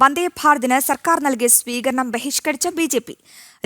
വന്ദേ ഭാരതിന് സർക്കാർ നൽകിയ സ്വീകരണം ബഹിഷ്കരിച്ച ബി.ജെ.പി.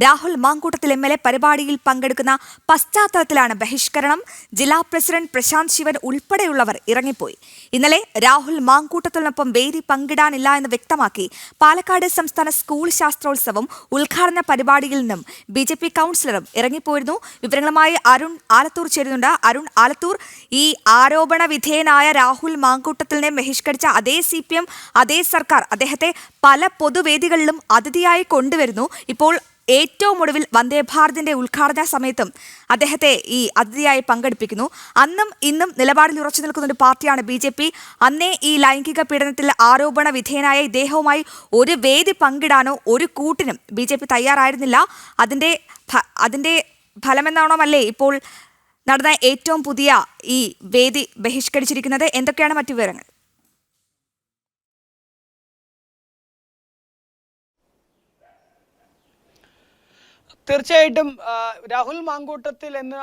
രാഹുൽ മാങ്കൂട്ടത്തിൽ എം.എൽ.എ പരിപാടിയിൽ പങ്കെടുക്കുന്ന പശ്ചാത്തലത്തിലാണ് ബഹിഷ്കരണം. ജില്ലാ പ്രസിഡന്റ് പ്രശാന്ത് ശിവൻ ഉൾപ്പെടെയുള്ളവർ ഇറങ്ങിപ്പോയി. ഇന്നലെ രാഹുൽ മാങ്കൂട്ടത്തിനൊപ്പം വേദി പങ്കിടാനില്ല എന്ന് വ്യക്തമാക്കി പാലക്കാട് സംസ്ഥാന സ്കൂൾ ശാസ്ത്രോത്സവം ഉദ്ഘാടന പരിപാടിയിൽ നിന്നും ബി.ജെ.പി. കൗൺസിലറും ഇറങ്ങിപ്പോയിരുന്നു. വിവരങ്ങളുമായി അരുൺ ആലത്തൂർ ചേരുന്നുണ്ട്. അരുൺ ആലത്തൂർ, ഈ ആരോപണ വിധേയനായ രാഹുൽ മാങ്കൂട്ടത്തിനെ ബഹിഷ്കരിച്ച അതേ CPM, അതേ സർക്കാർ അദ്ദേഹത്തെ പല പൊതുവേദികളിലും അതിഥിയായി കൊണ്ടുവരുന്നു. ഇപ്പോൾ ഏറ്റവും ഒടുവിൽ വന്ദേ ഭാരതിന്റെ ഉദ്ഘാടന സമയത്തും അദ്ദേഹത്തെ ഈ അതിഥിയായി പങ്കെടുപ്പിക്കുന്നു. അന്നും ഇന്നും നിലപാടിൽ ഉറച്ചു നിൽക്കുന്ന ഒരു പാർട്ടിയാണ് ബി.ജെ.പി. അന്നേ ഈ ലൈംഗിക പീഡനത്തിൽ ആരോപണ വിധേയനായ ഇദ്ദേഹവുമായി ഒരു വേദി പങ്കിടാനോ ഒരു കൂട്ടിനും ബി.ജെ.പി. തയ്യാറായിരുന്നില്ല. അതിന്റെ ഫലമെന്നോണമല്ലേ ഇപ്പോൾ നടന്ന ഏറ്റവും പുതിയ ഈ വേദി ബഹിഷ്കരിച്ചിരിക്കുന്നത്? എന്തൊക്കെയാണ് മറ്റു വിവരങ്ങൾ? തീർച്ചയായിട്ടും രാഹുൽ മാങ്കൂട്ടത്തിൽ എന്ന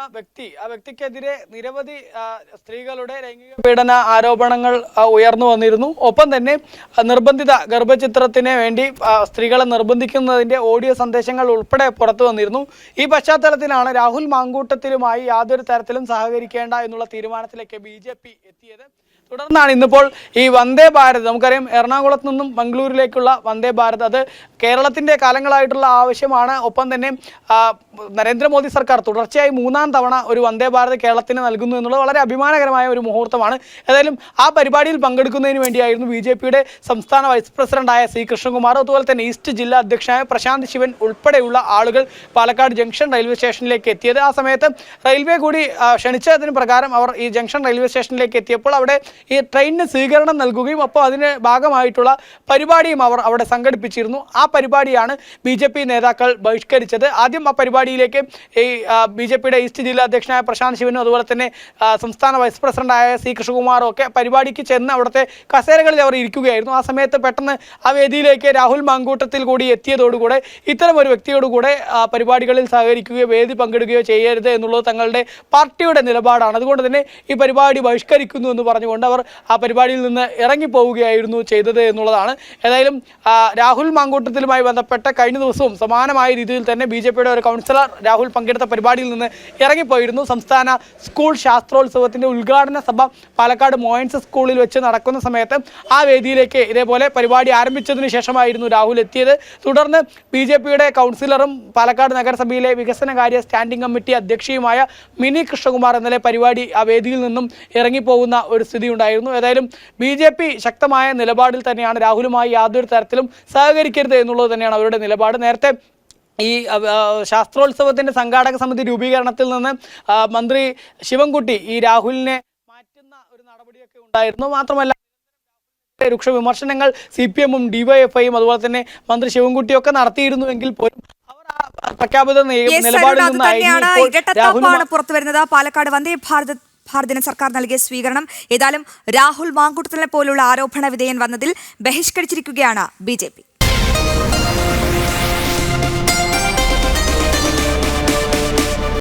വ്യക്തിക്കെതിരെ നിരവധി സ്ത്രീകളുടെ ലൈംഗിക പീഡന ആരോപണങ്ങൾ ഉയർന്നു വന്നിരുന്നു. ഒപ്പം തന്നെ നിർബന്ധിത ഗർഭചിത്രത്തിന് വേണ്ടി സ്ത്രീകളെ നിർബന്ധിക്കുന്നതിന്റെ ഓഡിയോ സന്ദേശങ്ങൾ ഉൾപ്പെടെ പുറത്തു വന്നിരുന്നു. ഈ പശ്ചാത്തലത്തിലാണ് രാഹുൽ മാങ്കൂട്ടത്തിലുമായി യാതൊരു തരത്തിലും സഹകരിക്കേണ്ട എന്നുള്ള തീരുമാനത്തിലേക്ക് ബി.ജെ.പി. എത്തിയത്. തുടർന്നാണ് ഇന്നിപ്പോൾ ഈ വന്ദേ ഭാരത്, നമുക്കറിയാം എറണാകുളത്ത് നിന്നും മംഗളൂരിലേക്കുള്ള വന്ദേ ഭാരത്, അത് കേരളത്തിന്റെ കാലങ്ങളായിട്ടുള്ള ആവശ്യമാണ്. ഒപ്പം തന്നെ നരേന്ദ്രമോദി സർക്കാർ തുടർച്ചയായി 3-ാം തവണ ഒരു വന്ദേ ഭാരത് കേരളത്തിന് നൽകുന്നു എന്നുള്ളത് വളരെ അഭിമാനകരമായ ഒരു മുഹൂർത്തമാണ്. ഏതായാലും ആ പരിപാടിയിൽ പങ്കെടുക്കുന്നതിന് വേണ്ടിയായിരുന്നു ബി.ജെ.പിയുടെ സംസ്ഥാന വൈസ് പ്രസിഡന്റായ സി കൃഷ്ണകുമാർ, അതുപോലെ തന്നെ ഈസ്റ്റ് ജില്ലാ അധ്യക്ഷനായ പ്രശാന്ത് ശിവൻ ഉൾപ്പെടെയുള്ള ആളുകൾ പാലക്കാട് ജംഗ്ഷൻ റെയിൽവേ സ്റ്റേഷനിലേക്ക് എത്തിയത്. ആ സമയത്ത് റെയിൽവേ കൂടി ക്ഷണിച്ചതിന് പ്രകാരം അവർ ഈ ജംഗ്ഷൻ റെയിൽവേ സ്റ്റേഷനിലേക്ക് എത്തിയപ്പോൾ അവിടെ ഈ ട്രെയിനിന് സ്വീകരണം നൽകുകയും അപ്പോൾ അതിന് ഭാഗമായിട്ടുള്ള പരിപാടിയും അവർ അവിടെ സംഘടിപ്പിച്ചിരുന്നു. ആ പരിപാടിയാണ് ബി.ജെ.പി. നേതാക്കൾ ബഹിഷ്കരിച്ചത്. ആദ്യം ആ പരിപാടിയിലേക്ക് ഈ ബി.ജെ.പിയുടെ ഈസ്റ്റ് ജില്ലാ അധ്യക്ഷനായ പ്രശാന്ത് ശിവനും അതുപോലെ തന്നെ സംസ്ഥാന വൈസ് പ്രസിഡന്റായ സി കൃഷ്ണകുമാറും ഒക്കെ പരിപാടിക്ക് ചെന്ന് അവിടുത്തെ കസേരകളിൽ അവർ ഇരിക്കുകയായിരുന്നു. ആ സമയത്ത് പെട്ടെന്ന് ആ വേദിയിലേക്ക് രാഹുൽ മാങ്കൂട്ടത്തിൽ കൂടി എത്തിയതോടുകൂടെ ഇത്തരം ഒരു വ്യക്തിയോടുകൂടെ പരിപാടികളിൽ സഹകരിക്കുകയോ വേദി പങ്കിടുകയോ ചെയ്യരുത് എന്നുള്ളത് തങ്ങളുടെ പാർട്ടിയുടെ നിലപാടാണ്. അതുകൊണ്ട് തന്നെ ഈ പരിപാടി ബഹിഷ്കരിക്കുന്നു എന്ന് പറഞ്ഞുകൊണ്ട് അവർ ആ പരിപാടിയിൽ നിന്ന് ഇറങ്ങിപ്പോവുകയായിരുന്നു ചെയ്തത് എന്നുള്ളതാണ്. ഏതായാലും രാഹുൽ മാങ്കൂട്ടത്തിലുമായി ബന്ധപ്പെട്ട കഴിഞ്ഞ ദിവസവും സമാനമായ രീതിയിൽ തന്നെ ബി.ജെ.പിയുടെ ഒരു കൗൺസിലർ രാഹുൽ പങ്കെടുത്ത പരിപാടിയിൽ നിന്ന് ഇറങ്ങിപ്പോയിരുന്നു. സംസ്ഥാന സ്കൂൾ ശാസ്ത്രോത്സവത്തിന്റെ ഉദ്ഘാടന സഭ പാലക്കാട് മോയൻസ് സ്കൂളിൽ വെച്ച് നടക്കുന്ന സമയത്ത് ആ വേദിയിലേക്ക് ഇതേപോലെ പരിപാടി ആരംഭിച്ചതിന് ശേഷമായിരുന്നു രാഹുൽ എത്തിയത്. തുടർന്ന് ബി.ജെ.പിയുടെ കൗൺസിലറും പാലക്കാട് നഗരസഭയിലെ വികസനകാര്യ സ്റ്റാൻഡിംഗ് കമ്മിറ്റി അധ്യക്ഷയുമായ മിനി കൃഷ്ണകുമാർ ഇന്നലെ പരിപാടി ആ വേദിയിൽ നിന്നും ഇറങ്ങിപ്പോകുന്ന ഒരു സ്ഥിതി ഉണ്ടായിരുന്നു. ഏതായാലും ബി.ജെ.പി. ശക്തമായ നിലപാടിൽ തന്നെയാണ്. രാഹുലുമായി യാതൊരു തരത്തിലും സഹകരിക്കരുത് എന്നുള്ളത് തന്നെയാണ് അവരുടെ നിലപാട്. നേരത്തെ ഈ ശാസ്ത്രോത്സവത്തിന്റെ സംഘാടക സമിതി രൂപീകരണത്തിൽ നിന്ന് മന്ത്രി ശിവൻകുട്ടി ഈ രാഹുലിനെ മാറ്റുന്ന ഒരു നടപടിയൊക്കെ ഉണ്ടായിരുന്നു. മാത്രമല്ല രൂക്ഷ വിമർശനങ്ങൾ CPM-ഉം DYFI-യും അതുപോലെ തന്നെ മന്ത്രി ശിവൻകുട്ടിയൊക്കെ നടത്തിയിരുന്നുവെങ്കിൽ പോലും അവർ ആ പ്രഖ്യാപിത നിലപാടിൽ നിന്നാണ് പുറത്തുവരുന്നത്. പാലക്കാട് വന്ദേ ഭാരതിന് സർക്കാർ നൽകിയ സ്വീകരണം ഏതായാലും രാഹുൽ മാങ്കൂട്ടത്തിനെ പോലുള്ള ആരോപണ വിധേയൻ വന്നതിൽ ബഹിഷ്കരിച്ചിരിക്കുകയാണ് ബി.ജെ.പി.